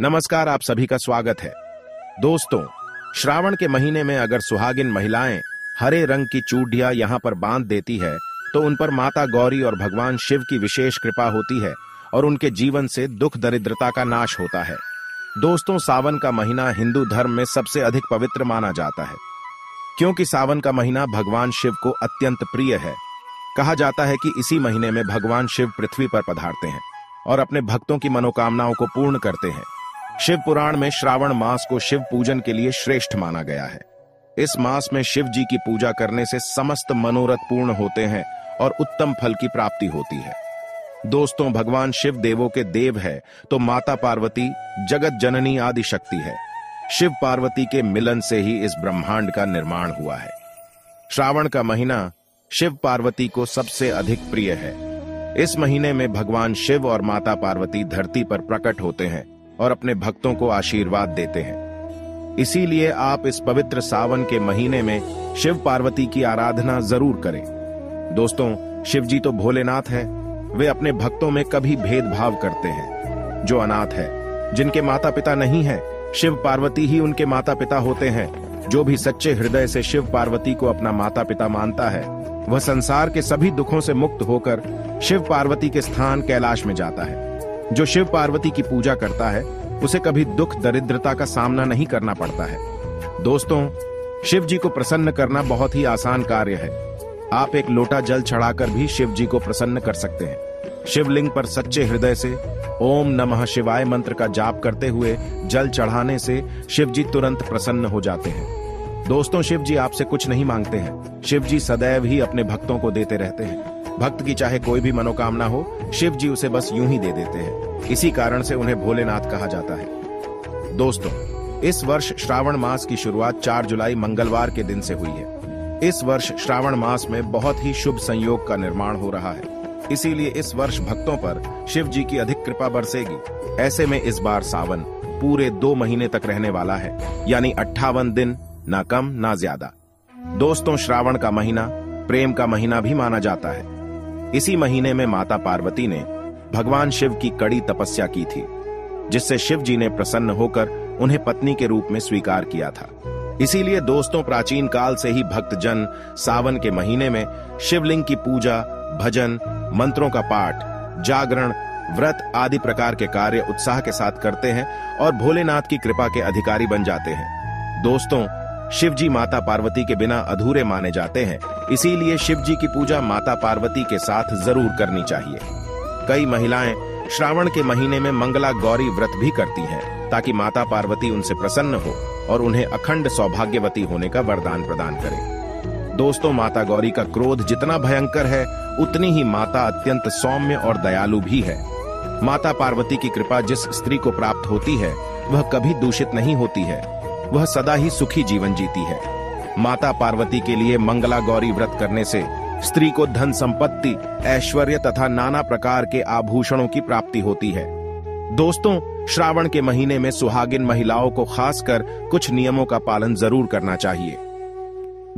नमस्कार, आप सभी का स्वागत है। दोस्तों, श्रावण के महीने में अगर सुहागिन महिलाएं हरे रंग की चूड़ियां यहां पर बांध देती है तो उन पर माता गौरी और भगवान शिव की विशेष कृपा होती है और उनके जीवन से दुख दरिद्रता का नाश होता है। दोस्तों, सावन का महीना हिंदू धर्म में सबसे अधिक पवित्र माना जाता है क्योंकि सावन का महीना भगवान शिव को अत्यंत प्रिय है। कहा जाता है कि इसी महीने में भगवान शिव पृथ्वी पर पधारते हैं और अपने भक्तों की मनोकामनाओं को पूर्ण करते हैं। शिव पुराण में श्रावण मास को शिव पूजन के लिए श्रेष्ठ माना गया है। इस मास में शिव जी की पूजा करने से समस्त मनोरथ पूर्ण होते हैं और उत्तम फल की प्राप्ति होती है। दोस्तों, भगवान शिव देवों के देव है तो माता पार्वती जगत जननी आदि शक्ति है। शिव पार्वती के मिलन से ही इस ब्रह्मांड का निर्माण हुआ है। श्रावण का महीना शिव पार्वती को सबसे अधिक प्रिय है। इस महीने में भगवान शिव और माता पार्वती धरती पर प्रकट होते हैं और अपने भक्तों को आशीर्वाद देते हैं। इसीलिए आप इस पवित्र सावन के महीने में शिव पार्वती की आराधना जरूर करें। दोस्तों, शिव जी तो भोलेनाथ है। वे अपने भक्तों में कभी भेदभाव करते हैं। जो अनाथ है, जिनके माता पिता नहीं है, शिव पार्वती ही उनके माता पिता होते हैं। जो भी सच्चे हृदय से शिव पार्वती को अपना माता पिता मानता है, वह संसार के सभी दुखों से मुक्त होकर शिव पार्वती के स्थान कैलाश में जाता है। जो शिव पार्वती की पूजा करता है उसे कभी दुख दरिद्रता का सामना नहीं करना पड़ता है। दोस्तों, शिव जी को प्रसन्न करना बहुत ही आसान कार्य है। आप एक लोटा जल चढ़ाकर भी शिव जी को प्रसन्न कर सकते हैं। शिवलिंग पर सच्चे हृदय से ओम नमः शिवाय मंत्र का जाप करते हुए जल चढ़ाने से शिव जी तुरंत प्रसन्न हो जाते हैं। दोस्तों, शिव जी आपसे कुछ नहीं मांगते हैं। शिव जी सदैव ही अपने भक्तों को देते रहते हैं। भक्त की चाहे कोई भी मनोकामना हो, शिव जी उसे बस यूं ही दे देते हैं। इसी कारण से उन्हें भोलेनाथ कहा जाता है। दोस्तों, इस वर्ष श्रावण मास की शुरुआत 4 जुलाई मंगलवार के दिन से हुई है। इस वर्ष श्रावण मास में बहुत ही शुभ संयोग का निर्माण हो रहा है। इसीलिए इस वर्ष भक्तों पर शिव जी की अधिक कृपा बरसेगी। ऐसे में इस बार सावन पूरे 2 महीने तक रहने वाला है, यानी 58 दिन, ना कम ना ज्यादा। दोस्तों, श्रावण का महीना प्रेम का महीना भी माना जाता है। इसी महीने में माता पार्वती ने भगवान शिव की कड़ी तपस्या की थी, जिससे शिव जी ने प्रसन्न होकर उन्हें पत्नी के रूप में स्वीकार किया था। इसीलिए दोस्तों, प्राचीन काल से ही भक्तजन सावन के महीने में शिवलिंग की पूजा, भजन, मंत्रों का पाठ, जागरण, व्रत आदि प्रकार के कार्य उत्साह के साथ करते हैं और भोलेनाथ की कृपा के अधिकारी बन जाते हैं। दोस्तों, शिव जी माता पार्वती के बिना अधूरे माने जाते हैं। इसीलिए शिव जी की पूजा माता पार्वती के साथ जरूर करनी चाहिए। कई महिलाएं श्रावण के महीने में मंगला गौरी व्रत भी करती हैं ताकि माता पार्वती उनसे प्रसन्न हो और उन्हें अखंड सौभाग्यवती होने का वरदान प्रदान करे। दोस्तों, माता गौरी का क्रोध जितना भयंकर है, उतनी ही माता अत्यंत सौम्य और दयालु भी है। माता पार्वती की कृपा जिस स्त्री को प्राप्त होती है वह कभी दूषित नहीं होती है। वह सदा ही सुखी जीवन जीती है। माता पार्वती के लिए मंगला गौरी व्रत करने से स्त्री को धन संपत्ति, ऐश्वर्य तथा नाना प्रकार के आभूषणों की प्राप्ति होती है। दोस्तों, श्रावण के महीने में सुहागिन महिलाओं को खासकर कुछ नियमों का पालन जरूर करना चाहिए।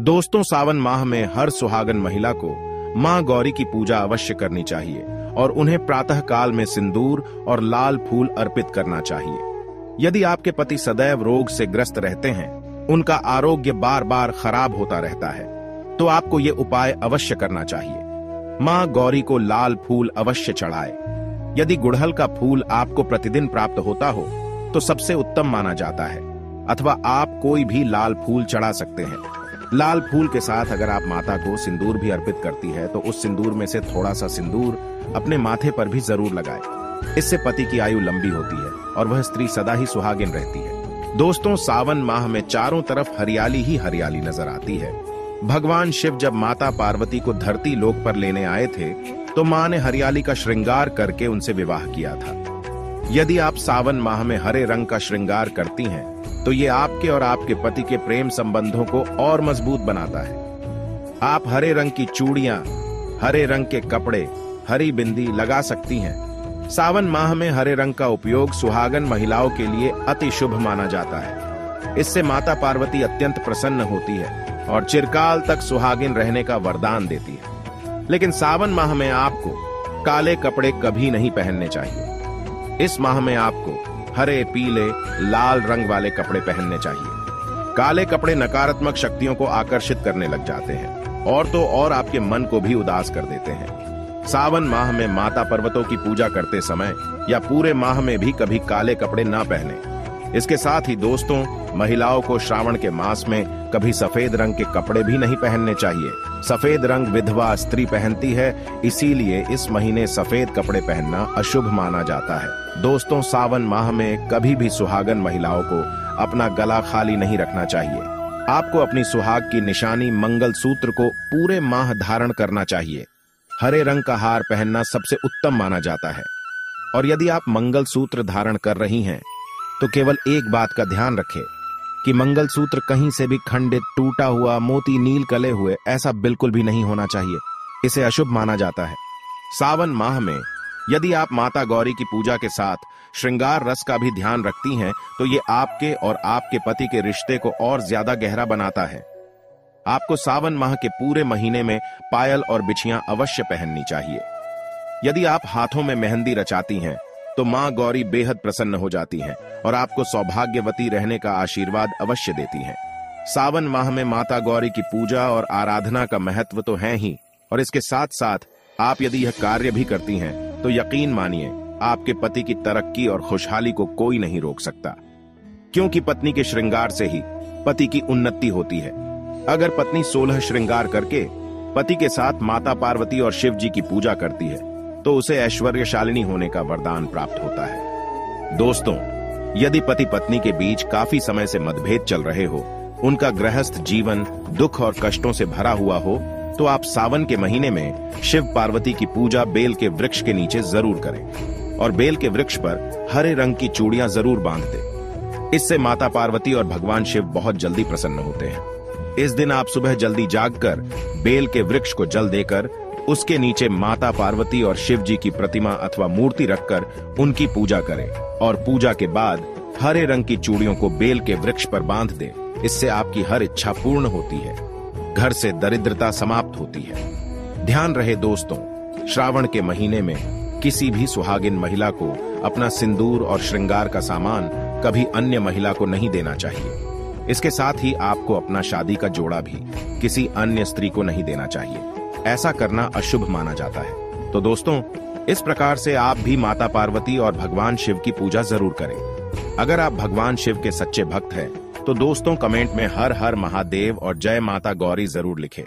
दोस्तों, सावन माह में हर सुहागन महिला को मां गौरी की पूजा अवश्य करनी चाहिए और उन्हें प्रातः काल में सिंदूर और लाल फूल अर्पित करना चाहिए। यदि आपके पति सदैव रोग से ग्रस्त रहते हैं, उनका आरोग्य बार बार खराब होता रहता है, तो आपको ये उपाय अवश्य करना चाहिए। मां गौरी को लाल फूल अवश्य चढ़ाए। यदि गुड़हल का फूल आपको प्रतिदिन प्राप्त होता हो तो सबसे उत्तम माना जाता है, अथवा आप कोई भी लाल फूल चढ़ा सकते हैं। लाल फूल के साथ अगर आप माता को सिंदूर भी अर्पित करती है तो उस सिंदूर में से थोड़ा सा सिंदूर अपने माथे पर भी जरूर लगाए। इससे पति की आयु लंबी होती है और वह स्त्री सदा ही सुहागिन रहती है। दोस्तों, सावन माह में चारों तरफ हरियाली ही हरियाली नजर आती है। भगवान शिव जब माता पार्वती को धरती लोक पर लेने आए थे तो मां ने हरियाली का श्रृंगार करके उनसे विवाह किया था। यदि आप सावन माह में हरे रंग का श्रृंगार करती हैं तो ये आपके और आपके पति के प्रेम संबंधों को और मजबूत बनाता है। आप हरे रंग की चूड़ियां, हरे रंग के कपड़े, हरी बिंदी लगा सकती हैं। सावन माह में हरे रंग का उपयोग सुहागन महिलाओं के लिए अति शुभ माना जाता है। इससे माता पार्वती अत्यंत प्रसन्न होती है और चिरकाल तक सुहागिन रहने का वरदान देती है। लेकिन सावन माह में आपको काले कपड़े कभी नहीं पहनने चाहिए। इस माह में आपको हरे, पीले, लाल रंग वाले कपड़े पहनने चाहिए। काले कपड़े नकारात्मक शक्तियों को आकर्षित करने लग जाते हैं और तो और आपके मन को भी उदास कर देते हैं। सावन माह में माता पर्वतों की पूजा करते समय या पूरे माह में भी कभी काले कपड़े ना पहने। इसके साथ ही दोस्तों, महिलाओं को श्रावण के मास में कभी सफेद रंग के कपड़े भी नहीं पहनने चाहिए। सफेद रंग विधवा स्त्री पहनती है, इसीलिए इस महीने सफेद कपड़े पहनना अशुभ माना जाता है। दोस्तों, सावन माह में कभी भी सुहागन महिलाओं को अपना गला खाली नहीं रखना चाहिए। आपको अपनी सुहाग की निशानी मंगल सूत्र को पूरे माह धारण करना चाहिए। हरे रंग का हार पहनना सबसे उत्तम माना जाता है। और यदि आप मंगल सूत्र धारण कर रही हैं तो केवल एक बात का ध्यान रखें कि मंगल सूत्र कहीं से भी खंडित, टूटा हुआ, मोती नील कले हुए ऐसा बिल्कुल भी नहीं होना चाहिए। इसे अशुभ माना जाता है। सावन माह में यदि आप माता गौरी की पूजा के साथ श्रृंगार रस का भी ध्यान रखती हैं तो ये आपके और आपके पति के रिश्ते को और ज्यादा गहरा बनाता है। आपको सावन माह के पूरे महीने में पायल और बिछियां अवश्य पहननी चाहिए। यदि आप हाथों में मेहंदी रचाती हैं तो मां गौरी बेहद प्रसन्न हो जाती हैं और आपको सौभाग्यवती रहने का आशीर्वाद अवश्य देती हैं। सावन माह में माता गौरी की पूजा और आराधना का महत्व तो है ही, और इसके साथ साथ आप यदि यह कार्य भी करती हैं तो यकीन मानिए आपके पति की तरक्की और खुशहाली को कोई नहीं रोक सकता, क्योंकि पत्नी के श्रृंगार से ही पति की उन्नति होती है। अगर पत्नी 16 श्रृंगार करके पति के साथ माता पार्वती और शिव जी की पूजा करती है तो उसे ऐश्वर्यशालिनी होने का वरदान प्राप्त होता है। दोस्तों, यदि पति पत्नी के बीच काफी समय से मतभेद चल रहे हो, उनका गृहस्थ जीवन दुख और कष्टों से भरा हुआ हो, तो आप सावन के महीने में शिव पार्वती की पूजा बेल के वृक्ष के नीचे जरूर करें और बेल के वृक्ष पर हरे रंग की चूड़ियां जरूर बांध दें। इससे माता पार्वती और भगवान शिव बहुत जल्दी प्रसन्न होते हैं। इस दिन आप सुबह जल्दी जागकर बेल के वृक्ष को जल देकर उसके नीचे माता पार्वती और शिव जी की प्रतिमा अथवा मूर्ति रखकर उनकी पूजा करें और पूजा के बाद हरे रंग की चूड़ियों को बेल के वृक्ष पर बांध दें। इससे आपकी हर इच्छा पूर्ण होती है, घर से दरिद्रता समाप्त होती है। ध्यान रहे दोस्तों, श्रावण के महीने में किसी भी सुहागिन महिला को अपना सिंदूर और श्रृंगार का सामान कभी अन्य महिला को नहीं देना चाहिए। इसके साथ ही आपको अपना शादी का जोड़ा भी किसी अन्य स्त्री को नहीं देना चाहिए। ऐसा करना अशुभ माना जाता है। तो दोस्तों, इस प्रकार से आप भी माता पार्वती और भगवान शिव की पूजा जरूर करें। अगर आप भगवान शिव के सच्चे भक्त हैं तो दोस्तों कमेंट में हर हर महादेव और जय माता गौरी जरूर लिखें।